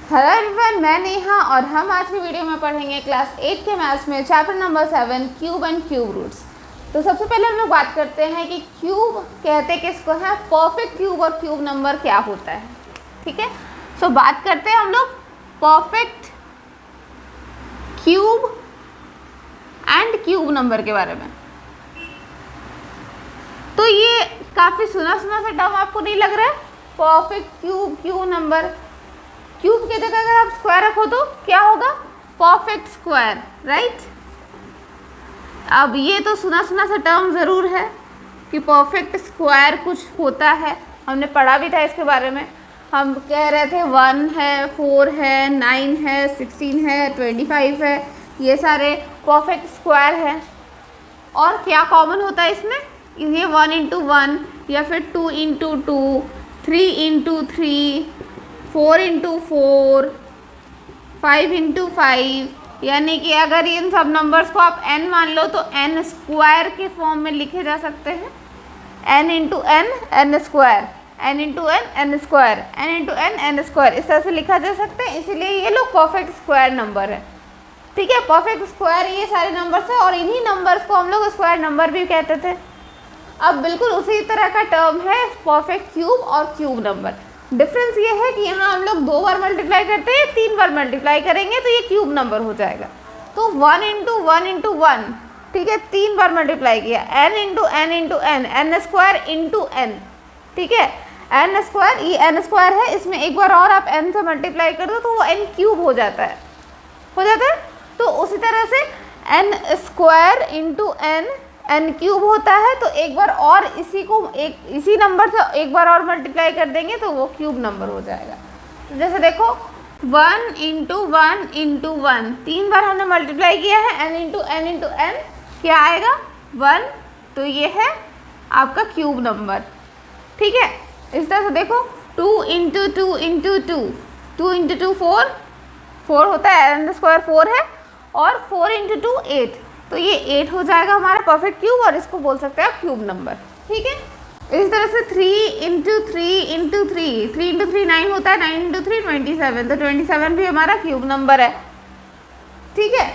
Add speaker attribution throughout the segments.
Speaker 1: Hello everyone, मैं नेहा और हम आज की वीडियो में पढ़ेंगे क्लास 8 के मैथ्स में chapter number 7 cube and cube roots. तो सबसे पहले हम लोग बात करते हैं कि क्यूब कहते किसको है, परफेक्ट क्यूब और क्यूब नंबर क्या होता है। ठीक है, सो बात करते हैं हम लोग perfect cube and cube number के बारे में। तो ये काफ़ी सुना सुना सा टर्म आपको नहीं लग रहा है? Perfect cube, cube number. Cube की जगह अगर आप स्क्वायर रखो तो क्या होगा? Perfect square, right. अब ये तो सुना सुना सा टर्म ज़रूर है कि परफेक्ट स्क्वायर कुछ होता है, हमने पढ़ा भी था इसके बारे में। हम कह रहे थे 1 है, 4 है, 9 है, 16 है, 25 है, ये सारे परफेक्ट स्क्वायर है। और क्या कॉमन होता है इसमें? ये 1 इंटू 1 या फिर 2 इंटू 2, 3 इंटू 3, 4 इंटू 4, 5 इंटू 5, यानी कि अगर इन सब नंबर्स को आप n मान लो तो n स्क्वायर के फॉर्म में लिखे जा सकते हैं। n into n, n square, n into n, n square, n into n, n square, इस तरह से लिखा जा सकते हैं। इसीलिए ये लोग परफेक्ट स्क्वायर नंबर है। ठीक है, परफेक्ट स्क्वायर ये सारे नंबर्स है और इन्हीं नंबर्स को हम लोग स्क्वायर नंबर भी कहते थे। अब बिल्कुल उसी तरह का टर्म है परफेक्ट क्यूब और क्यूब नंबर। डिफरेंस ये है कि यहाँ हम लोग 2 बार मल्टीप्लाई करते हैं, 3 बार मल्टीप्लाई करेंगे तो ये क्यूब नंबर हो जाएगा। तो 1 इंटू 1 इंटू 1, ठीक है, 3 बार मल्टीप्लाई किया, n into n into n, n square into n, ठीक है, n स्क्वायर, ये n स्क्वायर है, इसमें एक बार और आप n से मल्टीप्लाई कर दो तो वो n क्यूब हो जाता है, तो उसी तरह से n square into n cube होता है। तो एक बार और इसी नंबर से एक बार और मल्टीप्लाई कर देंगे तो वो क्यूब नंबर हो जाएगा। तो जैसे देखो 1 इंटू 1 इंटू 1, 3 बार हमने मल्टीप्लाई किया है, n इंटू n, क्या आएगा? 1। तो ये है आपका क्यूब नंबर। ठीक है, इस तरह से देखो 2 इंटू 2 इंटू 2, 2 इंटू 2 4 होता है, n स्क्वायर 4 है, और 4 इंटू 2 8, तो ये 8 हो जाएगा हमारा परफेक्ट क्यूब और इसको बोल सकते हैं आप क्यूब नंबर। ठीक है, इस तरह से 3 इंटू 3 इंटू 3, 3 इंटू 3 9 होता है, 9 इंटू 3 27, तो 27 भी हमारा क्यूब नंबर है। ठीक है,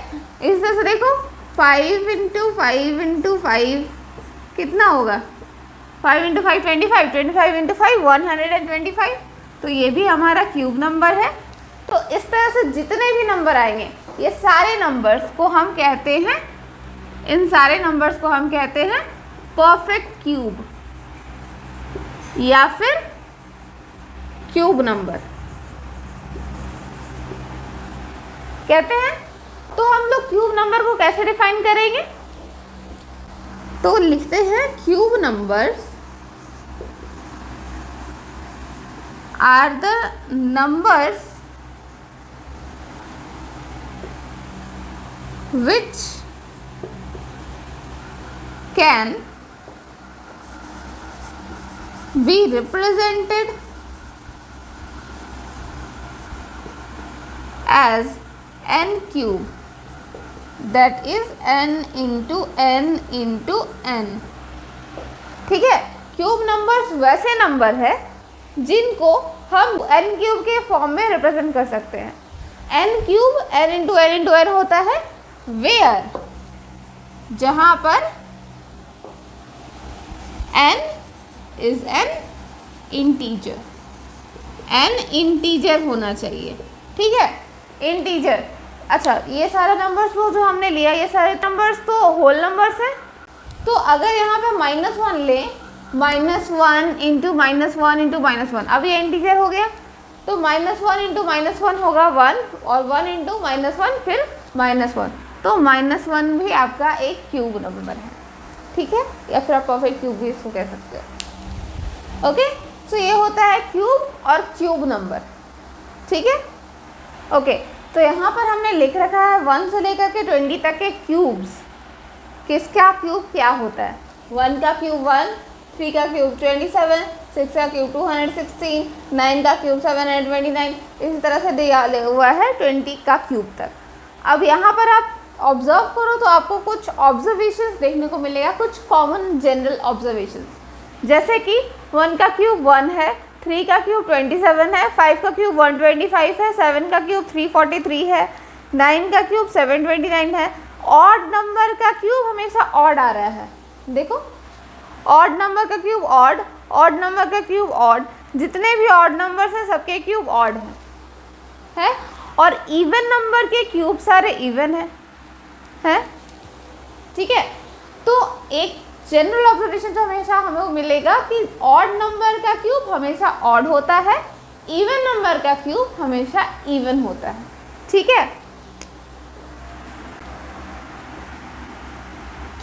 Speaker 1: इस तरह से देखो 5 इंटू 5 इंटू 5 कितना होगा? 5 इंटू 5 25, 25 इंटू 5 125, तो ये भी हमारा क्यूब नंबर है। तो इस तरह से जितने भी नंबर आएंगे ये सारे नंबर्स को हम कहते हैं, इन सारे नंबर्स को हम कहते हैं परफेक्ट क्यूब या फिर क्यूब नंबर कहते हैं। तो हम लोग क्यूब नंबर को कैसे डिफाइन करेंगे? तो लिखते हैं cube numbers are the numbers which can be represented as n cube, that is n into n into n। ठीक है, क्यूब नंबर्स वैसे नंबर है जिनको हम n क्यूब के फॉर्म में रिप्रेजेंट कर सकते हैं। n cube n into n होता है वेयर, जहां पर n is an integer, n integer होना चाहिए। ठीक है, इंटीजर। अच्छा, ये सारे नंबर्स वो जो हमने लिया, ये सारे नंबर्स तो होल नंबर्स हैं। तो अगर यहाँ पे -1 ले, -1 इंटू -1 इंटू -1, अब ये इंटीजर हो गया, तो -1 इंटू -1 होगा 1, और 1 इंटू -1 फिर -1, तो -1 भी आपका एक क्यूब नंबर है। ठीक है, या फिर आप परफेक्ट क्यूब भी इसको कह सकते हो। ओके, तो ये होता है क्यूब और क्यूब नंबर। ठीक है, ओके, तो यहाँ पर हमने लिख रखा है 1 से लेकर के 20 तक के क्यूब्स। किसका क्यूब क्या होता है? 1 का क्यूब 1, 3 का क्यूब 27, 6 का क्यूब 216, 9 का क्यूब 729, इसी तरह से दिया हुआ है 20 का क्यूब तक। अब यहाँ पर आप ऑब्जर्व करो तो आपको कुछ ऑब्जर्वेशंस देखने को मिलेगा, कुछ कॉमन जनरल ऑब्जर्वेशंस, जैसे कि 1 का क्यूब 1 है, 3 का क्यूब 27 है, 5 का क्यूब 125 है, 7 का क्यूब 343 है, 9 का क्यूब 729 है। ऑड नंबर का क्यूब हमेशा ऑड आ रहा है, देखो ऑड नंबर का क्यूब ऑड, ऑड नंबर का क्यूब ऑड, जितने भी ऑड नंबर्स हैं सबके क्यूब ऑड है? और इवन नंबर के क्यूब सारे इवन है? ठीक है, तो एक जनरल ऑब्जर्वेशन जो हमेशा हमें मिलेगा कि ऑड नंबर का क्यूब हमेशा ऑड होता है, इवन नंबर का क्यूब हमेशा इवन होता है। ठीक है,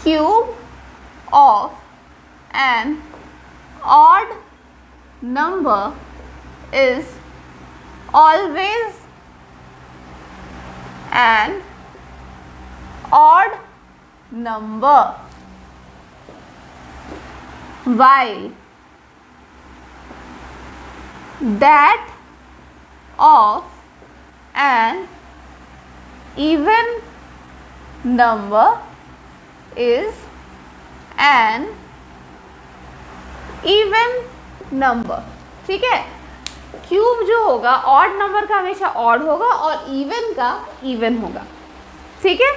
Speaker 1: cube of an odd number is always an odd number, while that of an even number is an even number। ठीक है, क्यूब जो होगा ऑड नंबर का हमेशा ऑड होगा और इवन का इवन होगा। ठीक है,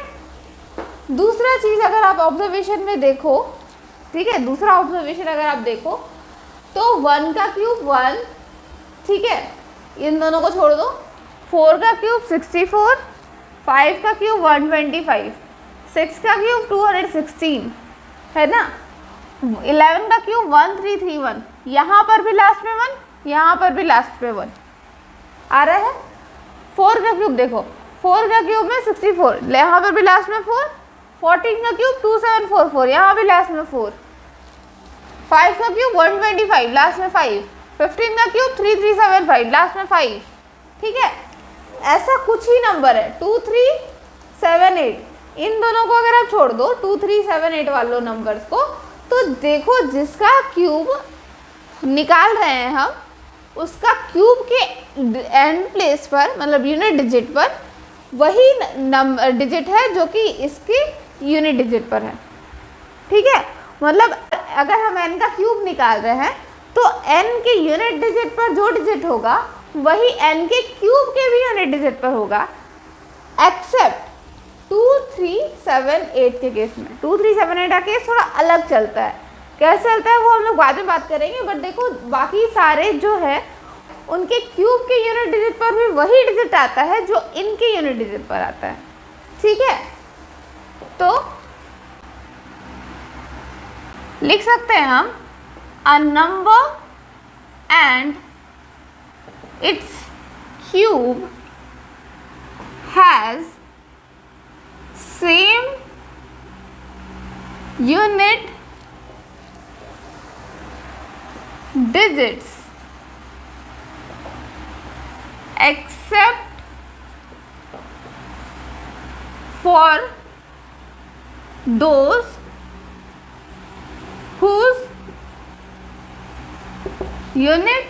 Speaker 1: दूसरा चीज अगर आप ऑब्जर्वेशन में देखो, ठीक है, दूसरा ऑब्जर्वेशन अगर आप देखो तो 1 का क्यूब 1, ठीक है, इन दोनों को छोड़ दो, 4 का क्यूब 64, 5 का क्यूब 125, 6 का क्यूब 216 है ना, 11 का क्यूब 1331, यहाँ पर भी लास्ट में 1, यहाँ पर भी लास्ट में 1 आ रहा है। 4 का क्यूब देखो, 4 का क्यूब में 64, यहाँ पर भी लास्ट में 4, 14 का क्यूब 2744, यहाँ भी लास्ट में 4, 5 का क्यूब 125, लास्ट में 5, 15 का क्यूब 3375, लास्ट में 5। ठीक है, ऐसा कुछ ही नंबर है 2 3 7 8, इन दोनों को अगर आप छोड़ दो 2 3 7 8 वालों नंबर्स को, तो देखो जिसका क्यूब निकाल रहे हैं हम, उसका क्यूब के एंड प्लेस पर, मतलब यूनिट डिजिट पर वही नंबर डिजिट है जो कि इसके यूनिट डिजिट पर है। ठीक है, मतलब अगर हम n का क्यूब निकाल रहे हैं तो n के यूनिट डिजिट पर जो डिजिट होगा वही n के क्यूब के भी यूनिट डिजिट पर होगा, एक्सेप्ट 2 3 7 8 के केस में। 2 3 7 8 का केस थोड़ा अलग चलता है, कैसे चलता है वो हम लोग बाद में बात करेंगे, बट देखो बाकी सारे जो है उनके क्यूब के यूनिट डिजिट पर भी वही डिजिट आता है जो इनके यूनिट डिजिट पर आता है। ठीक है, तो लिख सकते हैं हम अ number and its cube has same unit digits except for those whose unit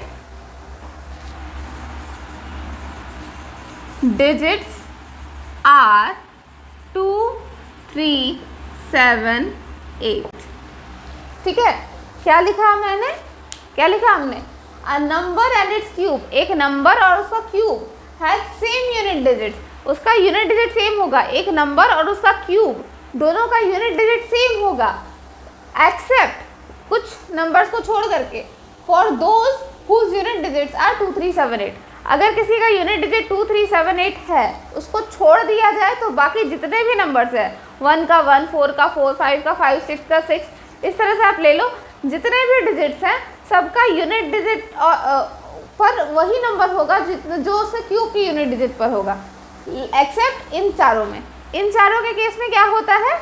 Speaker 1: digits are 2 3 7 8। ठीक है, क्या लिखा मैंने, क्या लिखा हमने, a number and its cube, एक नंबर और उसका cube has same unit digit, उसका यूनिट डिजिट सेम होगा, एक नंबर और उसका क्यूब दोनों का यूनिट डिजिट सेम होगा, एक्सेप्ट कुछ नंबर्स को छोड़ करके, for those whose unit digits are 2 3 7 8। अगर किसी का यूनिट डिजिट 2 3 7 8 है, उसको छोड़ दिया जाए तो बाकी जितने भी नंबर्स है, 1 का 1, 4 का 4, 5 का 5, 6 का 6, इस तरह से आप ले लो, जितने भी डिजिट्स हैं सबका यूनिट डिजिट पर वही नंबर होगा जो उसके क्यूब की यूनिट डिजिट पर होगा, एक्सेप्ट इन चारों में। इन चारों के केस में क्या होता है,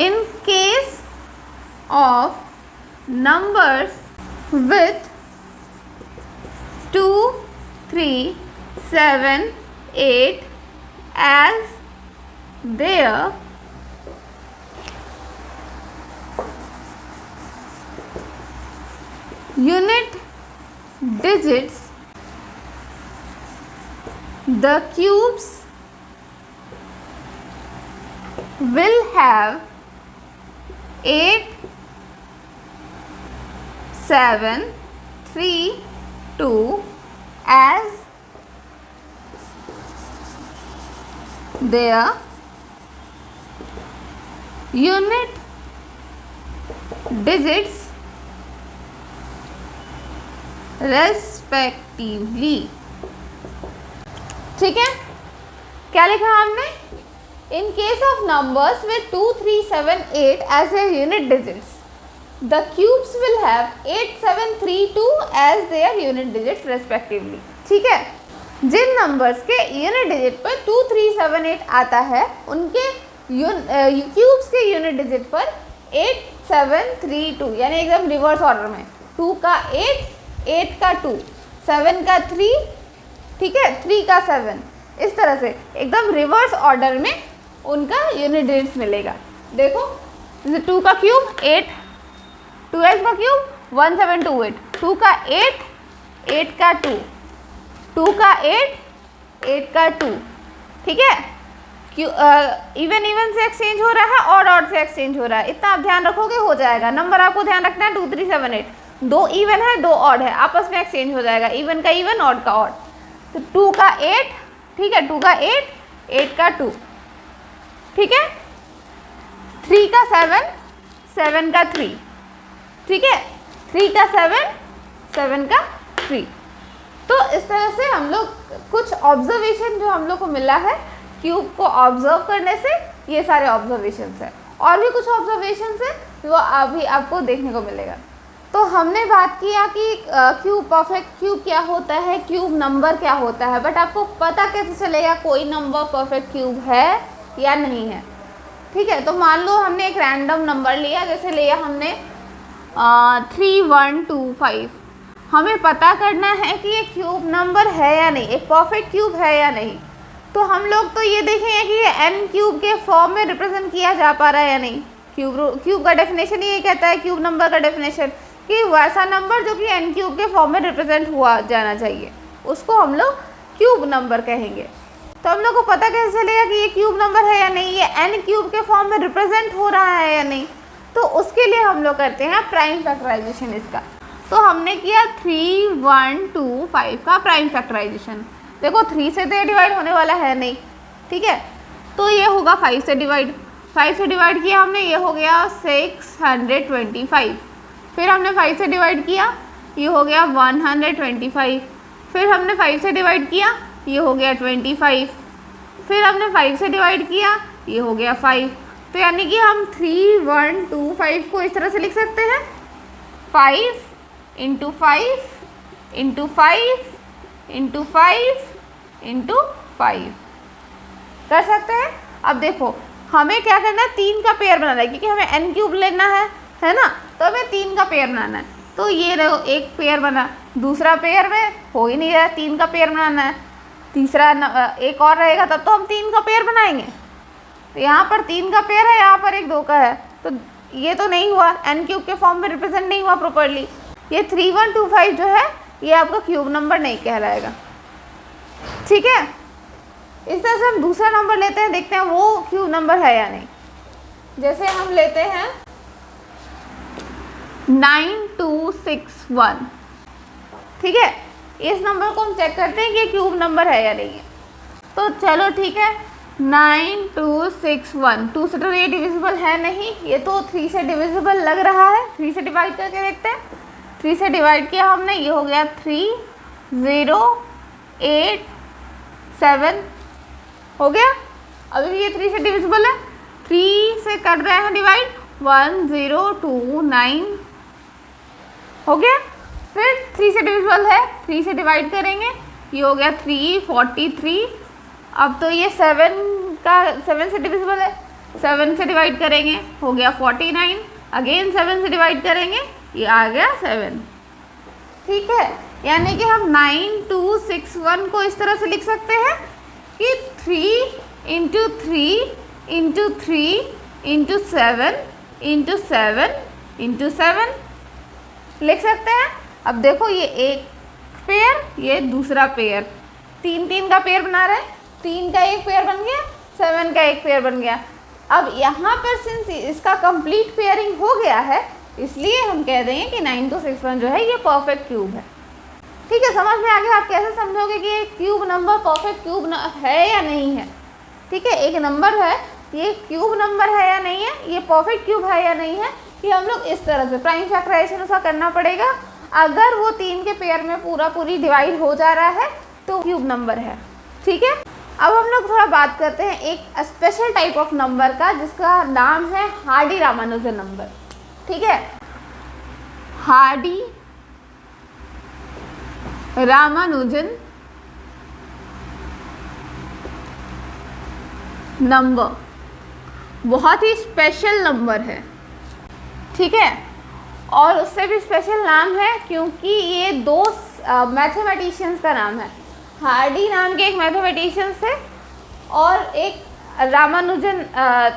Speaker 1: in case of numbers with 2 3 7 8 as their unit digits, the cubes will have 8 7 3 2 as their unit digits respectively। ठीक है, क्या लिखा हमने? In case of numbers with 2, 3, 7, 8 as their unit digits, the cubes will have 8, 7, 3, 2 as their unit digits respectively। ठीक है, जिन numbers के unit digit पर 2, 3, 7, 8 आता है उनके क्यूब्स के यूनिट डिजिट पर 8, 7, 3, 2 यानी एकदम रिवर्स ऑर्डर में 2 का 8, 8 का 2, 7 का 3, ठीक है, 3 का 7, इस तरह से एकदम रिवर्स ऑर्डर में उनका यूनिट डिजिट्स मिलेगा। देखो जैसे 2 का क्यूब 8, 2s का क्यूब 1728, 2 का 8, 8 का 2, 2 का 8, 8 का 2, ठीक है। इवन इवन से एक्सचेंज हो रहा है, ऑड ऑड से एक्सचेंज हो रहा है, इतना आप ध्यान रखोगे हो जाएगा। नंबर आपको ध्यान रखना है 2, 3, 7, 8, 2 इवन है 2 ऑड है, आपस में एक्सचेंज हो जाएगा, इवन का इवन ऑड का ऑड। तो 2 का 8, ठीक है, 2 का 8, 8 का 2, ठीक है, 3 का 7, 7 का 3, ठीक है, 3 का 7, 7 का 3। तो इस तरह से हम लोग कुछ ऑब्जर्वेशन जो हम लोग को मिला है क्यूब को ऑब्जर्व करने से, ये सारे ऑब्जर्वेशंस है। और भी कुछ ऑब्जर्वेशंस है वो अभी आपको देखने को मिलेगा। तो हमने बात किया कि क्यूब, परफेक्ट क्यूब क्या होता है, क्यूब नंबर क्या होता है, बट आपको पता कैसे चलेगा कोई नंबर परफेक्ट क्यूब है या नहीं है। ठीक है, तो मान लो हमने एक रैंडम नंबर लिया, जैसे लिया हमने 3, 1, 2, 5। हमें पता करना है कि ये क्यूब नंबर है या नहीं, एक परफेक्ट क्यूब है या नहीं। तो हम लोग तो ये देखेंगे कि ये n क्यूब के फॉर्म में रिप्रेजेंट किया जा पा रहा है या नहीं। क्यूब का डेफिनेशन ये कहता है, क्यूब नंबर का डेफिनेशन, कि वैसा नंबर जो कि n क्यूब के फॉर्म में रिप्रेजेंट हुआ जाना चाहिए, उसको हम लोग क्यूब नंबर कहेंगे। तो हम लोग को पता कैसे चलेगा कि ये क्यूब नंबर है या नहीं, ये n क्यूब के फॉर्म में रिप्रेजेंट हो रहा है या नहीं। तो उसके लिए हम लोग करते हैं प्राइम फैक्टराइजेशन इसका। तो हमने किया 3, 1, 2, 5 का प्राइम फैक्टराइजेशन। देखो 3 से तो ये डिवाइड होने वाला है नहीं, ठीक है, तो ये होगा 5 से डिवाइड। 5 से डिवाइड किया हमने, ये हो गया 625। फिर हमने 5 से डिवाइड किया, ये हो गया 125। फिर हमने 5 से डिवाइड किया, ये हो गया 25। फिर हमने 5 से डिवाइड किया, ये हो गया 5। तो यानी कि हम 3, 1, 2, 5 को इस तरह से लिख सकते हैं, 5 × 5 × 5 × 5 × 5 कर सकते हैं। अब देखो हमें क्या करना है, 3 का पेयर बनाना है, क्योंकि हमें n क्यूब लेना है ना, तो हमें 3 का पेयर बनाना है। तो ये रहो एक पेयर बना, दूसरा पेयर में हो ही नहीं रहा, 3 का पेयर बनाना है, तीसरा एक और रहेगा, तब तो हम 3 का पेयर बनाएंगे। तो यहाँ पर 3 का पेयर है, यहाँ पर एक 2 का है, तो ये तो नहीं हुआ, n क्यूब के फॉर्म में रिप्रेजेंट नहीं हुआ प्रॉपरली। ये 3125 जो है ये आपका क्यूब नंबर नहीं कहलाएगा, ठीक है। इस तरह से हम दूसरा नंबर लेते हैं, देखते हैं वो क्यूब नंबर है या नहीं। जैसे हम लेते हैं 9261, ठीक है, इस नंबर को हम चेक करते हैं कि ये क्यूब नंबर है या नहीं है। तो चलो ठीक है, 9261, 2 से तो ये डिविजिबल है नहीं, ये तो 3 से डिविजिबल लग रहा है। 3 से डिवाइड करके देखते हैं। 3 से डिवाइड किया हमने, ये हो गया 3087 हो गया। अभी ये 3 से डिविजिबल है, 3 से कर रहे हैं डिवाइड, 1029 हो गया। फिर 3 से डिविजिबल है, 3 से डिवाइड करेंगे, ये हो गया 343। अब तो ये 7 से डिविजिबल है, 7 से डिवाइड करेंगे, हो गया 49। अगेन 7 से डिवाइड करेंगे, ये आ गया 7, ठीक है। यानी कि हम 9261 को इस तरह से लिख सकते हैं कि 3 × 3 × 3 × 7 × 7 × 7 लिख सकते हैं। अब देखो ये एक पेयर, ये दूसरा पेयर, 3 का पेयर बना रहे हैं, 3 का एक पेयर बन गया, 7 का एक पेयर बन गया। अब यहाँ पर सिंस इसका कंप्लीट पेयरिंग हो गया है, इसलिए हम कह देंगे कि 9261 जो है ये परफेक्ट क्यूब है। ठीक है, समझ में आ गया? आप कैसे समझोगे कि ये क्यूब नंबर परफेक्ट क्यूब है या नहीं है? ठीक है, एक नंबर है, ये क्यूब नंबर है या नहीं है, ये परफेक्ट क्यूब है या नहीं है, कि हम लोग इस तरह से प्राइम फैक्टराइजेशन उसका करना पड़ेगा। अगर वो 3 के पेयर में पूरी डिवाइड हो जा रहा है तो क्यूब नंबर है। ठीक है, अब हम लोग थोड़ा बात करते हैं एक स्पेशल टाइप ऑफ नंबर का, जिसका नाम है हार्डी रामानुजन नंबर। ठीक है, हार्डी रामानुजन नंबर बहुत ही स्पेशल नंबर है। ठीक है, और उससे भी स्पेशल नाम है क्योंकि ये 2 मैथमेटिशियंस का नाम है। हार्डी नाम के एक मैथमेटिशियंस थे और एक रामानुजन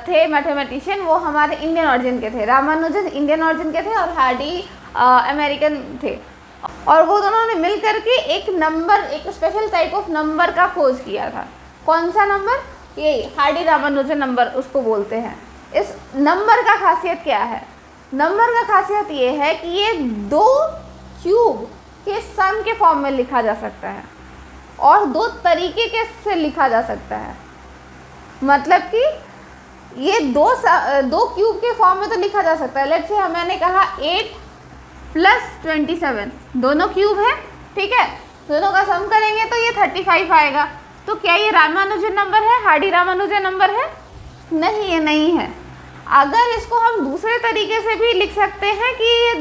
Speaker 1: थे मैथमेटिशियन, वो हमारे इंडियन ऑरिजिन के थे। रामानुजन इंडियन ऑरिजिन के थे और हार्डी अमेरिकन थे, और वो दोनों ने मिल करके एक नंबर, एक स्पेशल टाइप ऑफ नंबर का खोज किया था। कौन सा नंबर? ये हार्डी रामानुजन नंबर उसको बोलते हैं। इस नंबर का खासियत क्या है? नंबर का खासियत ये है कि ये 2 क्यूब के सम के फॉर्म में लिखा जा सकता है और 2 तरीके के से लिखा जा सकता है। मतलब कि ये 2 क्यूब के फॉर्म में तो लिखा जा सकता है। लेट्स से मैंने कहा 8 + 27 दोनों क्यूब है। ठीक है, दोनों का सम करेंगे तो ये 35 आएगा। तो क्या ये रामानुजन नंबर है? हार्डी रामानुजन नंबर है? नहीं, ये नहीं है। अगर इसको हम दूसरे तरीके से भी लिख सकते हैं कि ये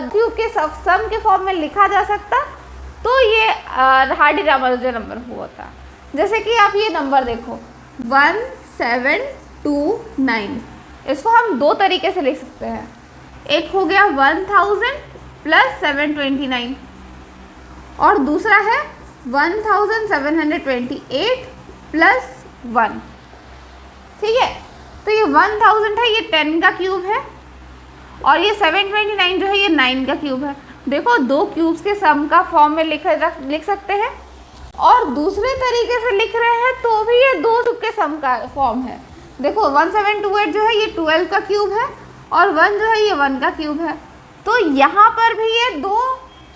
Speaker 1: क्यूब के सम के फॉर्म में लिखा जा सकता, तो ये हार्डी रामानुजन नंबर होता। जैसे कि आप ये नंबर देखो 1729, इसको हम 2 तरीके से लिख सकते हैं। एक हो गया 1000 + 729 और दूसरा है 1728 + 1। ठीक है, तो ये 1000 है, ये 10 का क्यूब है, और ये 729 जो है ये 9 का क्यूब है। देखो 2 क्यूब्स के सम का फॉर्म में लिख सकते हैं, और दूसरे तरीके से लिख रहे हैं तो भी ये 2 क्यूब के सम का फॉर्म है। देखो 1728 जो है ये 12 का क्यूब है, और 1 जो है ये 1 का क्यूब है। तो यहाँ पर भी ये 2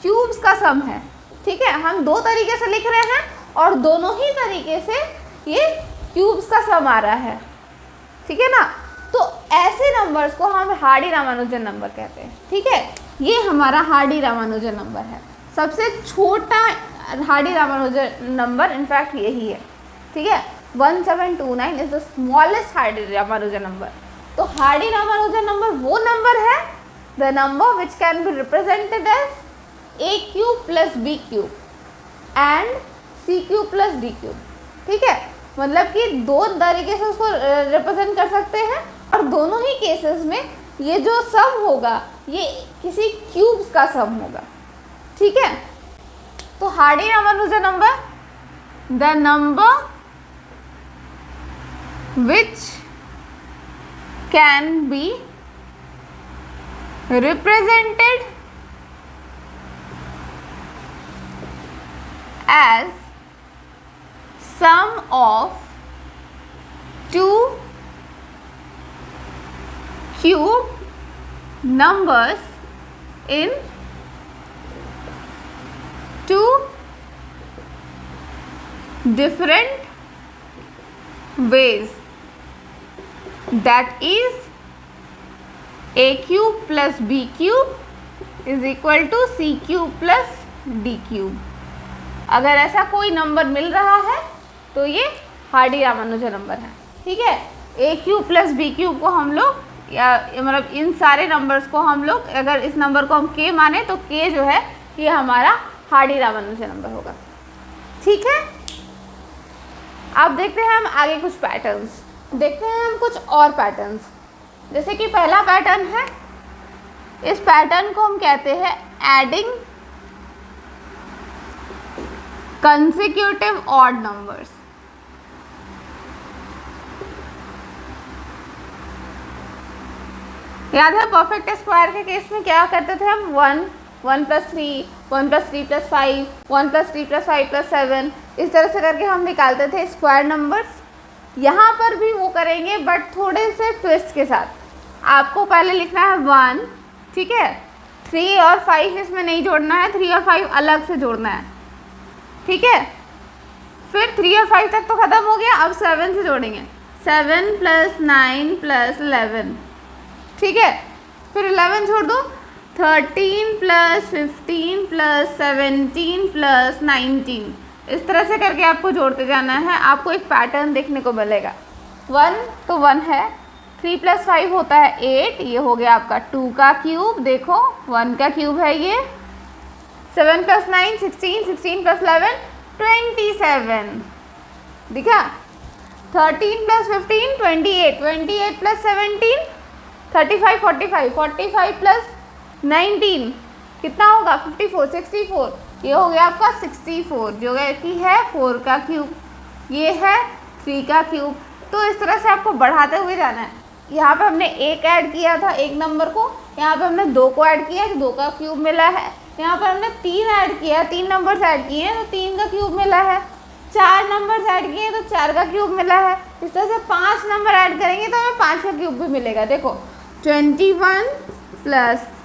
Speaker 1: क्यूब्स का सम है। ठीक है, हम 2 तरीके से लिख रहे हैं और दोनों ही तरीके से ये क्यूब्स का सम आ रहा है। ठीक है ना, तो ऐसे नंबर्स को हम हार्डी रामानुजन नंबर कहते हैं। ठीक है, ये हमारा हार्डी रामानुजन नंबर है। सबसे छोटा हार्डी रामानुजन नंबर इनफैक्ट यही है। ठीक है, 1729 is the smallest Hardy Ramanujan number. तो हार्डी रामानुजन नंबर वो नंबर है, the number which can be represented as a cube + b cube and c cube + d cube. ठीक है, मतलब कि 2 तरीके से उसको रिप्रेजेंट कर सकते हैं, और दोनों ही केसेस में ये जो सम होगा ये किसी क्यूब्स का सम होगा। ठीक है, तो Hardy Ramanujan number, the number which can B represented as sum of 2 cube numbers in 2 different ways, that is a cube + b cube is equal to c cube + d cube। अगर ऐसा कोई नंबर मिल रहा है तो ये हार्डी रामानुजन नंबर है। ठीक है, a क्यूब + b क्यूब को हम लोग, या मतलब इन सारे नंबर्स को हम लोग, अगर इस नंबर को हम k माने तो k जो है ये हमारा हार्डी रामानुजन नंबर होगा। ठीक है, अब देखते हैं हम आगे कुछ पैटर्न्स, देखते हैं हम कुछ और पैटर्न्स। जैसे कि पहला पैटर्न है, इस पैटर्न को हम कहते हैं एडिंग कंसेक्यूटिव ऑड नंबर्स। याद है परफेक्ट स्क्वायर के केस में क्या करते थे हम? 1 + 3, 1 + 3 + 5, 1 + 3 + 5 + 7, इस तरह से करके हम निकालते थे स्क्वायर नंबर्स। यहाँ पर भी वो करेंगे बट थोड़े से ट्विस्ट के साथ। आपको पहले लिखना है 1 ठीक है। 3 और 5 इसमें नहीं जोड़ना है, 3 और 5 अलग से जोड़ना है, ठीक है। फिर 3 और 5 तक तो ख़त्म हो गया, अब 7 से जोड़ेंगे। 7 + 9 + 11, ठीक है। फिर 11 छोड़ दो, 13 + 15 + 17 + 19, इस तरह से करके आपको जोड़ते जाना है। आपको एक पैटर्न देखने को मिलेगा। 1 तो 1 है, 3 + 5 होता है 8, ये हो गया आपका 2 का क्यूब, देखो 1 का क्यूब है ये। 7 + 9 16, 16 + 11 27, दिखा। 13 + 15 28, 28 + 17 35, 45, 45 + 19 कितना होगा 54, 64, ये हो गया आपका 64, जो कि है 4 का क्यूब, ये है 3 का क्यूब। तो इस तरह से आपको बढ़ाते हुए जाना है। यहाँ पे हमने 1 ऐड किया था एक नंबर को, यहाँ पे हमने 2 को ऐड किया तो 2 का क्यूब मिला है। यहाँ पर हमने 3 ऐड किया, 3 नंबर्स ऐड किए हैं तो 3 का क्यूब मिला है। 4 नंबर्स ऐड किए तो 4 का क्यूब मिला है। इस तरह से 5 नंबर ऐड करेंगे तो हमें 5 का क्यूब भी मिलेगा। देखो 21 +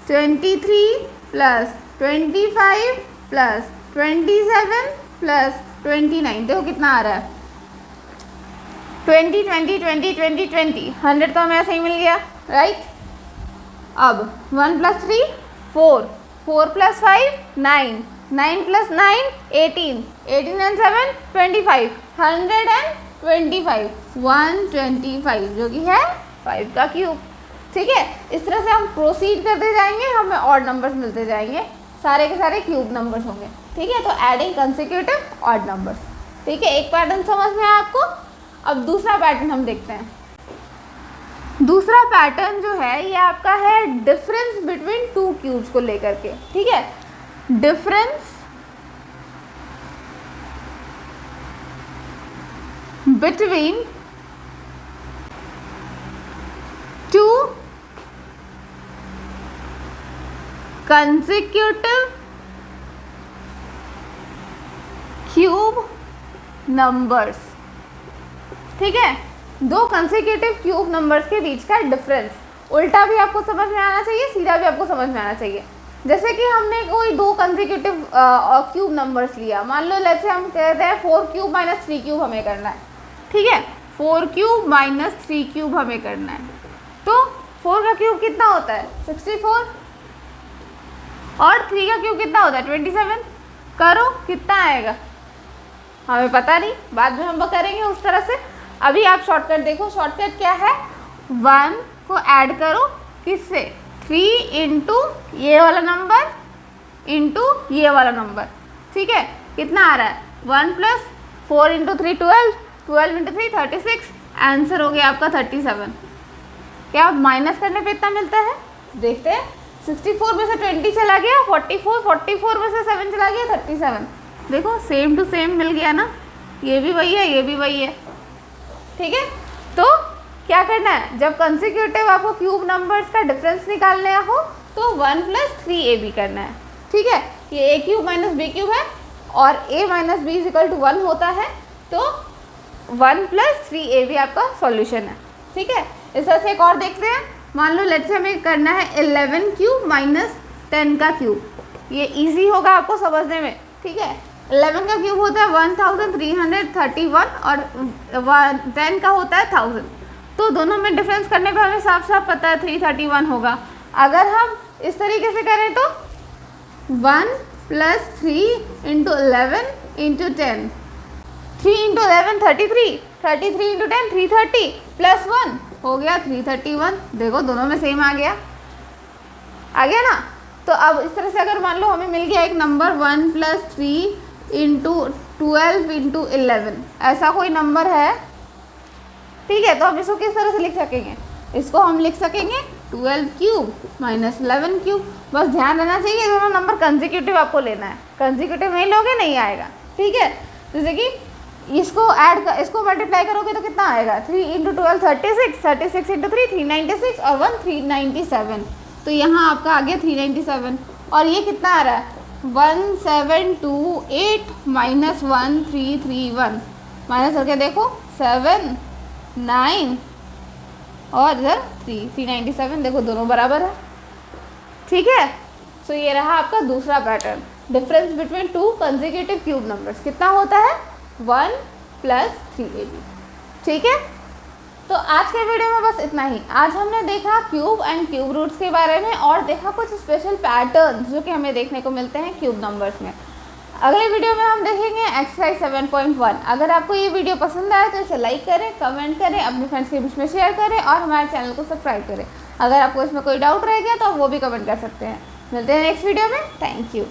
Speaker 1: 23 + 25 + 27 + 29, देखो कितना आ रहा है 20 20 20 20 20, 100 तो हमें ऐसे ही मिल गया, राइट। अब 1 + 3 4, 4 + 5 9, 9 + 9 18, 18 and 7 25, 125, 125 जो कि है 5 का क्यूब, ठीक है। इस तरह से हम प्रोसीड करते जाएंगे, हमें ऑड नंबर्स मिलते जाएंगे, सारे के सारे क्यूब नंबर्स होंगे, ठीक है। तो एडिंग कंसेक्यूटिव ऑड नंबर्स, ठीक है। एक पैटर्न समझ में आया आपको। अब दूसरा पैटर्न हम देखते हैं। दूसरा पैटर्न जो है ये आपका है डिफरेंस बिटवीन 2 क्यूब्स को लेकर के, ठीक है। Difference between 2 consecutive cube numbers, ठीक है। 2 कंसेक्यूटिव क्यूब नंबर्स के बीच का डिफरेंस, उल्टा भी आपको समझ में आना चाहिए, सीधा भी आपको समझ में आना चाहिए। जैसे कि हमने कोई 2 कंसेक्यूटिव क्यूब नंबर्स लिया, मान लो लेट्स से हम कहते हैं 4 क्यूब - 3 क्यूब हमें करना है, ठीक है। 4 क्यूब - 3 क्यूब हमें करना है, तो 4 का क्यूब कितना होता है 64 और 3 का क्यूब कितना होता है 27। करो कितना आएगा हमें पता नहीं, बाद में हम करेंगे उस तरह से। अभी आप शॉर्टकट देखो, शॉर्टकट क्या है, 1 को ऐड करो किससे 3 इंटू ये वाला नंबर इंटू ये वाला नंबर, ठीक है। कितना आ रहा है 1 + 4 × 3 12, 12 × 3 36, आंसर हो गया आपका 37। क्या माइनस करने पे इतना मिलता है, देखते हैं। 64 में से 20 चला गया 44, 44 में से 7 चला गया 37, देखो सेम टू सेम मिल गया ना, ये भी वही है ये भी वही है, ठीक है। तो क्या करना है, जब कंसेक्यूटिव आपको क्यूब नंबर्स का डिफरेंस निकालने हो तो 1 + 3ab करना है, ठीक है। ये a क्यूब - b क्यूब है और a - b = 1 होता है, तो 1 + 3ab आपका सॉल्यूशन है, ठीक है। इस तरह से एक और देखते हैं। मान लो लेट्स से हमें करना है 11 क्यूब - 10 का क्यूब, ये इजी होगा आपको समझने में, ठीक है। 11 का क्यूब होता है 1331 और 10 का होता है 1000, तो दोनों में डिफरेंस करने पे हमें साफ साफ पता है 331 होगा। अगर हम इस तरीके से करें तो 1 + 3 × 11 × 10, 3 × 11 33, 33 × 10 330 + 1 हो गया 331, देखो दोनों में सेम आ गया ना। तो अब इस तरह से अगर मान लो हमें मिल गया एक नंबर 1 + 3 × 12 × 11, ऐसा कोई नंबर है, ठीक है। तो हम इसको किस तरह से लिख सकेंगे, इसको हम लिख सकेंगे 12 क्यूब - 11 क्यूब। बस ध्यान देना चाहिए दोनों नंबर कंसेक्यूटिव आपको लेना है, कंसेक्यूटिव नहीं लोगे नहीं आएगा, ठीक है। जैसे कि इसको मल्टीप्लाई करोगे तो कितना आएगा 3 × 12 36, 36 × 3 396 और 1 397, तो यहाँ आपका आ गया 397। और ये कितना आ रहा है 1728 - 1331, माइनस करके देखो 7 9 और इधर 3 397, देखो दोनों बराबर है, ठीक है। सो ये रहा आपका दूसरा pattern, difference between two consecutive cube numbers कितना होता है 1 + 3ab। ठीक है, तो आज के वीडियो में बस इतना ही। आज हमने देखा क्यूब एंड क्यूब रूट्स के बारे में और देखा कुछ स्पेशल पैटर्न्स जो कि हमें देखने को मिलते हैं क्यूब नंबर्स में। अगले वीडियो में हम देखेंगे एक्सरसाइज 7.1। अगर आपको ये वीडियो पसंद आए तो इसे लाइक करें, कमेंट करें, अपने फ्रेंड्स के बीच में शेयर करें और हमारे चैनल को सब्सक्राइब करें। अगर आपको इसमें कोई डाउट रह गया तो आप वो भी कमेंट कर सकते हैं। मिलते हैं नेक्स्ट वीडियो में। Thank you.